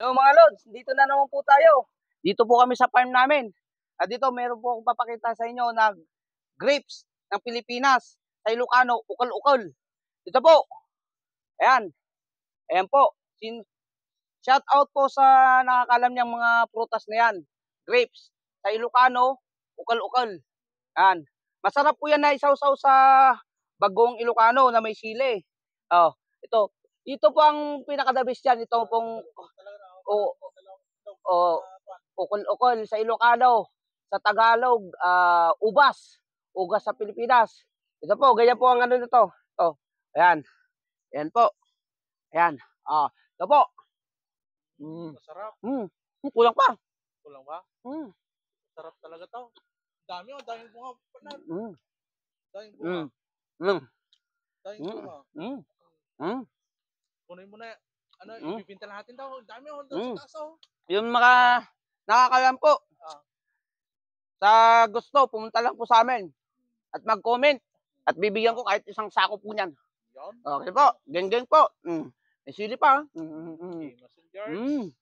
So mga lods, dito na naman po tayo. Dito po kami sa farm namin. At dito meron po akong papakita sa inyo na grapes ng Pilipinas sa Ilocano, ukol-ukol. Dito po. Ayan. Ayan po. Shout out po sa nakakalam niyang mga prutas na yan. Grapes sa Ilocano, ukol-ukol. Ayan. Masarap po yan na isaw-saw sa bagong Ilocano na may sili. Oh, ito. Ito po ang pinaka-the-best yan. Ito pong ukol-ukol sa Ilocano, sa Tagalog, ubas. Ugas sa Pilipinas. Ito po, ganyan po ang ano nito. Ito. Ayan. Ayan po. Ayan. Ito po. Masarap. Kulang pa. Kulang ba? Masarap talaga to. Dami oh, daming bunga. Daming bunga. Daming bunga. Kunin mo na. Ibibinta natin daw. Dami oh, doon sa taas oh. Yung mga nakakalam po. Sa gusto, pumunta lang po sa amin. At mag-comment. At bibigyan ko kahit isang sako po niyan. Okay po. Geng-geng po. May sili pa. Okay, Messenger.